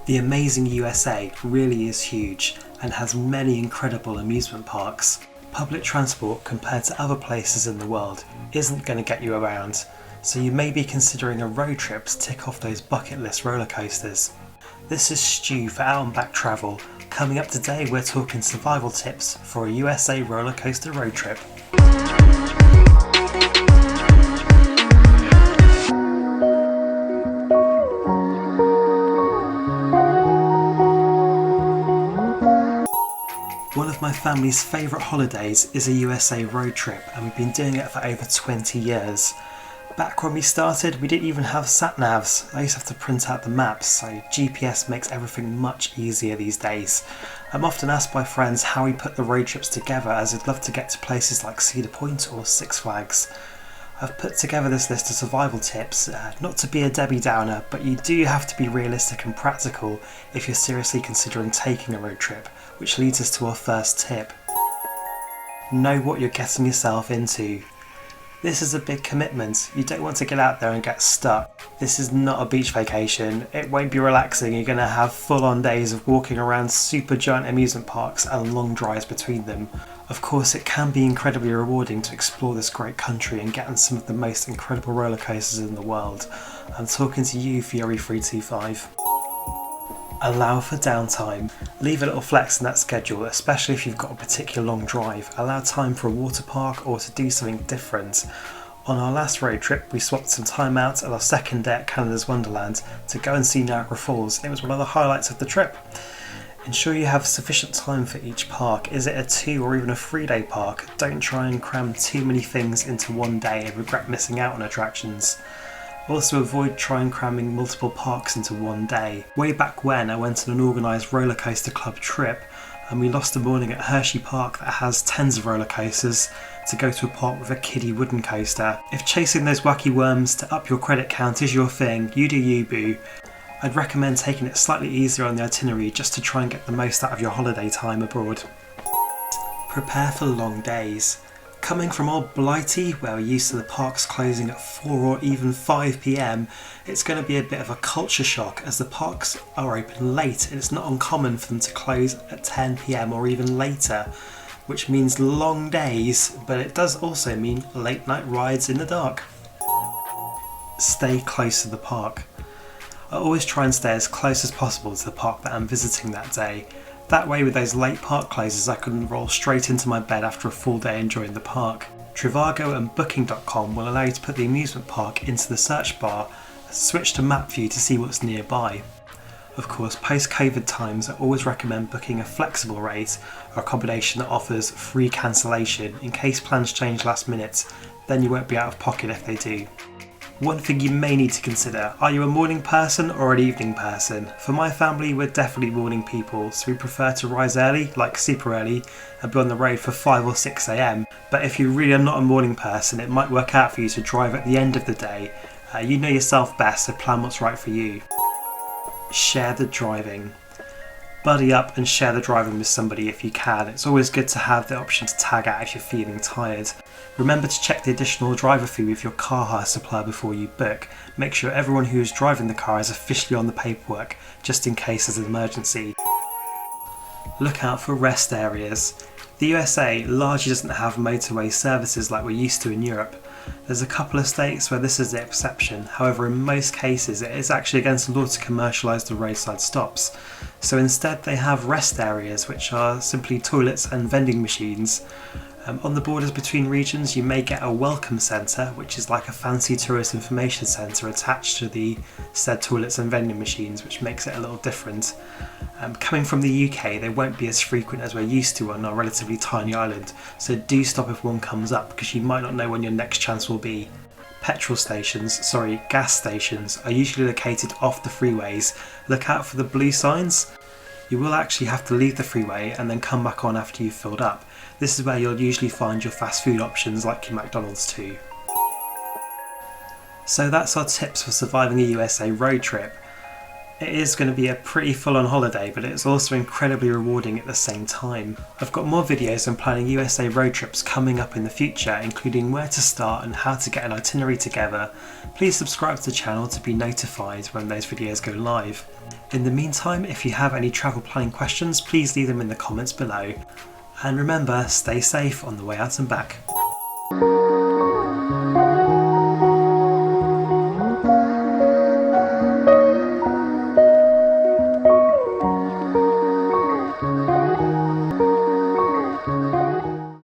The amazing USA really is huge and has many incredible amusement parks. Public transport compared to other places in the world isn't going to get you around, so you may be considering a road trip to tick off those bucket list roller coasters. This is Stu for Out and Back Travel. Coming up today, we're talking survival tips for a USA roller coaster road trip. One of my family's favourite holidays is a USA road trip, and we've been doing it for over 20 years. Back when we started, we didn't even have sat-navs. I used to have to print out the maps, so GPS makes everything much easier these days. I'm often asked by friends how we put the road trips together, as I'd love to get to places like Cedar Point or Six Flags. I've put together this list of survival tips, not to be a Debbie Downer, but you do have to be realistic and practical if you're seriously considering taking a road trip, which leads us to our first tip. Know what you're getting yourself into. This is a big commitment. You don't want to get out there and get stuck. This is not a beach vacation. It won't be relaxing. You're going to have full-on days of walking around super giant amusement parks and long drives between them. Of course, it can be incredibly rewarding to explore this great country and get on some of the most incredible roller coasters in the world. I'm talking to you, Youre 325. Allow for downtime. Leave a little flex in that schedule, especially if you've got a particular long drive. Allow time for a water park or to do something different. On our last road trip, we swapped some time out at our second day at Canada's Wonderland to go and see Niagara Falls. It was one of the highlights of the trip. Ensure you have sufficient time for each park. Is it a 2 or even a 3-day park? Don't try and cram too many things into one day and regret missing out on attractions. Also avoid trying cramming multiple parks into one day. Way back when, I went on an organised roller coaster club trip and we lost a morning at HersheyPark that has tens of roller coasters to go to a park with a kiddie wooden coaster. If chasing those wacky worms to up your credit count is your thing, you do you, boo. I'd recommend taking it slightly easier on the itinerary just to try and get the most out of your holiday time abroad. Prepare for long days. Coming from old Blighty, where we're used to the parks closing at 4 or even 5 PM, it's going to be a bit of a culture shock as the parks are open late and it's not uncommon for them to close at 10 PM or even later, which means long days, but it does also mean late night rides in the dark. Stay close to the park. I always try and stay as close as possible to the park that I'm visiting that day. That way, with those late park closes, I can roll straight into my bed after a full day enjoying the park. Trivago and Booking.com will allow you to put the amusement park into the search bar and switch to map view to see what's nearby. Of course, post-COVID times, I always recommend booking a flexible rate or accommodation that offers free cancellation in case plans change last minute, then you won't be out of pocket if they do. One thing you may need to consider, are you a morning person or an evening person? For my family, we're definitely morning people, so we prefer to rise early, like super early, and be on the road for 5 or 6 AM. But if you really are not a morning person, it might work out for you to drive at the end of the day. You know yourself best, so plan what's right for you. Share the driving. Buddy up and share the driving with somebody if you can. It's always good to have the option to tag out if you're feeling tired. Remember to check the additional driver fee with your car hire supplier before you book. Make sure everyone who is driving the car is officially on the paperwork, just in case there's an emergency. Look out for rest areas. The USA largely doesn't have motorway services like we're used to in Europe. There's a couple of states where this is the exception, however in most cases it is actually against the law to commercialise the roadside stops. So instead they have rest areas, which are simply toilets and vending machines. On the borders between regions you may get a welcome centre, which is like a fancy tourist information centre attached to the said toilets and vending machines, which makes it a little different. Coming from the UK, they won't be as frequent as we're used to on our relatively tiny island, so do stop if one comes up because you might not know when your next chance will be. Gas stations are usually located off the freeways. Look out for the blue signs. You will actually have to leave the freeway and then come back on after you've filled up. This is where you'll usually find your fast food options like your McDonald's too. So that's our tips for surviving a USA road trip. It is going to be a pretty full-on holiday, but it's also incredibly rewarding at the same time. I've got more videos on planning USA road trips coming up in the future, including where to start and how to get an itinerary together. Please subscribe to the channel to be notified when those videos go live. In the meantime, if you have any travel planning questions, please leave them in the comments below. And remember, stay safe on the way out and back.